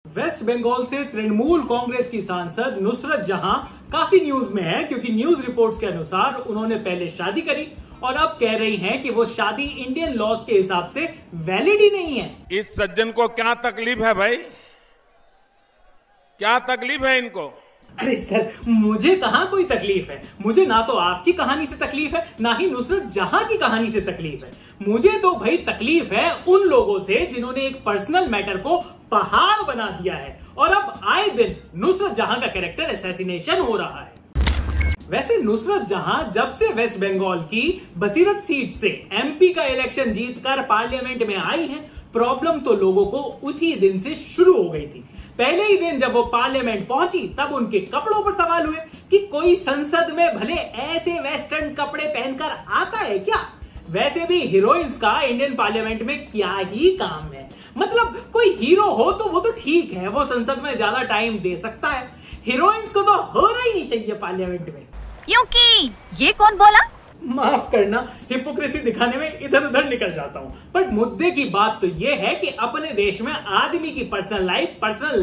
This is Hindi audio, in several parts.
वेस्ट बंगाल से तृणमूल कांग्रेस की सांसद नुसरत जहां काफी न्यूज में है, क्योंकि न्यूज रिपोर्ट्स के अनुसार उन्होंने पहले शादी करी और अब कह रही हैं कि वो शादी इंडियन लॉज के हिसाब से वैलिड ही नहीं है। इस सज्जन को क्या तकलीफ है भाई, क्या तकलीफ है इनको? अरे सर, मुझे कहां कोई तकलीफ है। मुझे ना तो आपकी कहानी से तकलीफ है, ना ही नुसरत जहां की कहानी से तकलीफ है। मुझे तो भाई तकलीफ है उन लोगों से जिन्होंने एक पर्सनल मैटर को पहाड़ बना दिया है और अब आए दिन नुसरत जहां का कैरेक्टर असैसिनेशन हो रहा है। वैसे नुसरत जहां जब से वेस्ट बंगाल की बसीरत सीट से एमपी का इलेक्शन जीतकर पार्लियामेंट में आई है, प्रॉब्लम तो लोगों को उसी दिन से शुरू हो गई थी। पहले ही दिन जब वो पार्लियामेंट पहुंची तब उनके कपड़ों पर सवाल हुए कि कोई संसद में भले ऐसे वेस्टर्न कपड़े पहनकर आता है क्या। वैसे भी हीरोइंस का इंडियन पार्लियामेंट में क्या ही काम है। मतलब कोई हीरो हो तो वो तो ठीक है, वो संसद में ज्यादा टाइम दे सकता है। हीरोइंस को तो होना ही नहीं चाहिए पार्लियामेंट में। क्योंकि ये कौन बोला? माफ करना, हिपोक्रेसी दिखाने में इधर उधर निकल जाता हूं। पर मुद्दे की बात तो यह है कि अपने देश में आदमी की पर्सनल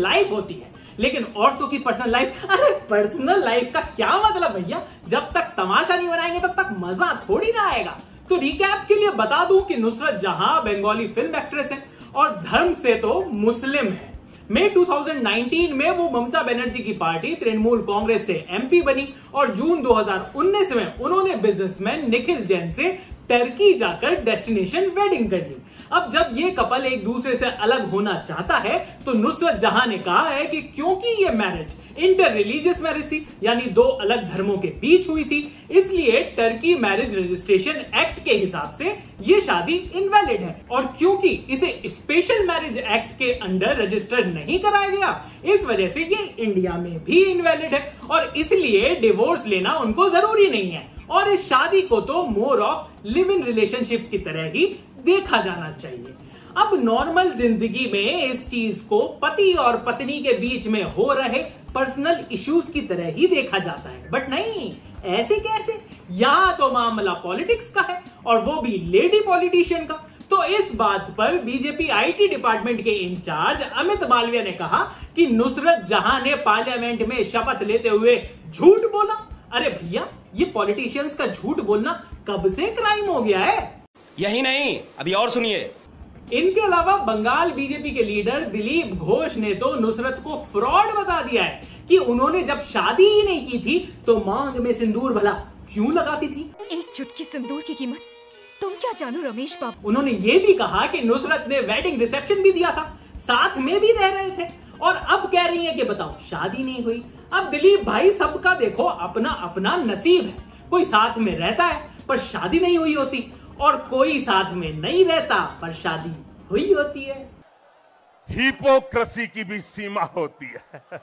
लाइफ होती है, लेकिन औरतों की पर्सनल लाइफ, अरे पर्सनल लाइफ का क्या मतलब भैया? जब तक तमाशा नहीं बनाएंगे तब तक मजा थोड़ी ना आएगा। तो रिकैप के लिए बता दूं कि नुसरत जहां बंगाली फिल्म एक्ट्रेस है और धर्म से तो मुस्लिम है। मई 2019 में वो ममता बनर्जी की पार्टी तृणमूल कांग्रेस से एमपी बनी और जून 2019 में उन्होंने बिजनेसमैन निखिल जैन से टर्की जाकर डेस्टिनेशन वेडिंग कर ली। अब जब ये कपल एक दूसरे से अलग होना चाहता है तो नुसरत जहां ने कहा है कि क्योंकि ये मैरिज इंटर रिलीजियस मैरिज थी, यानी दो अलग धर्मों के बीच हुई थी, इसलिए टर्की मैरिज रजिस्ट्रेशन एक्ट के हिसाब से ये शादी इनवैलिड है। और क्योंकि इसे स्पेशल मैरिज एक्ट के अंडर रजिस्टर नहीं कराया गया, इस वजह से ये इंडिया में भी इनवैलिड है और इसलिए डिवोर्स लेना उनको जरूरी नहीं है। और इस शादी को तो more of live in relationship की तरह ही देखा जाना चाहिए। अब नॉर्मल जिंदगी में इस चीज को पति और पत्नी के बीच में हो रहे पर्सनल इश्यूज की तरह ही देखा जाता है, बट नहीं, ऐसे कैसे? यहाँ तो मामला पॉलिटिक्स का है और वो भी लेडी पॉलिटिशियन का। तो इस बात पर बीजेपी आईटी डिपार्टमेंट के इंचार्ज अमित मालवीय ने कहा कि नुसरत जहां ने पार्लियामेंट में शपथ लेते हुए झूठ बोला। अरे भैया, ये पॉलिटिशियंस का झूठ बोलना कब से क्राइम हो गया है? यही नहीं, अभी और सुनिए। इनके अलावा बंगाल बीजेपी के लीडर दिलीप घोष ने तो नुसरत को फ्रॉड बता दिया है कि उन्होंने जब शादी ही नहीं की थी तो मांग में सिंदूर भला क्यों लगाती थी। एक चुटकी सिंदूर की कीमत तुम क्या जानो रमेश बाबू। उन्होंने ये भी कहा कि नुसरत ने वेडिंग रिसेप्शन भी दिया था, साथ में भी रह रहे थे, और अब कह रही है कि बताओ शादी नहीं हुई। अब दिलीप भाई, सबका देखो अपना अपना नसीब है। कोई साथ में रहता है पर शादी नहीं हुई होती और कोई साथ में नहीं रहता पर शादी हुई होती है। हिपोक्रेसी की भी सीमा होती है।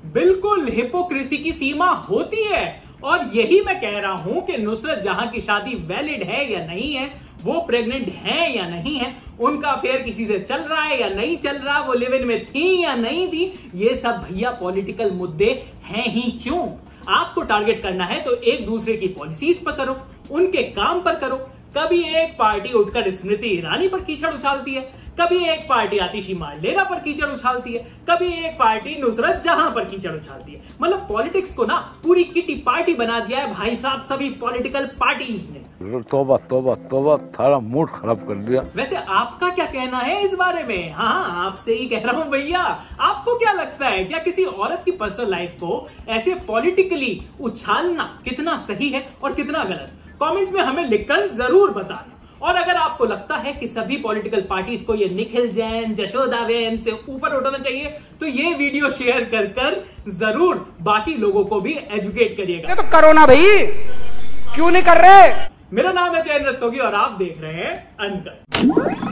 बिल्कुल, हिपोक्रेसी की सीमा होती है और यही मैं कह रहा हूं कि नुसरत जहां की शादी वैलिड है या नहीं है, वो प्रेग्नेंट है या नहीं है, उनका अफेयर किसी से चल रहा है या नहीं चल रहा, वो लिव इन में थी या नहीं थी, ये सब भैया पॉलिटिकल मुद्दे हैं ही क्यों। आपको टारगेट करना है तो एक दूसरे की पॉलिसीज पर करो, उनके काम पर करो। कभी एक पार्टी उठकर स्मृति ईरानी पर कीचड़ उछालती है, कभी एक पार्टी आतिशी मार्लेना पर कीचड़ उछालती है, कभी एक पार्टी नुसरत जहां पर कीचड़ उछालती है। मतलब पॉलिटिक्स को ना पूरी किटी पार्टी बना दिया है भाई साहब सभी पॉलिटिकल पार्टीज ने। तौबा तौबा तौबा, थारा मूड खराब कर दिया। वैसे आपका क्या कहना है इस बारे में? हाँ, आपसे ही कह रहा हूँ भैया। आपको क्या लगता है, क्या किसी औरत की पर्सनल लाइफ को ऐसे पॉलिटिकली उछालना कितना सही है और कितना गलत? कमेंट्स में हमें लिखकर जरूर बताना। और अगर आपको लगता है कि सभी पॉलिटिकल पार्टीज को ये निखिल जैन, जशोदा बेन से ऊपर उठाना चाहिए तो ये वीडियो शेयर कर जरूर बाकी लोगों को भी एजुकेट करिएगा। तो करो ना भाई, क्यों नहीं कर रहे? मेरा नाम है चैन रस्तोगी और आप देख रहे हैं अनकट।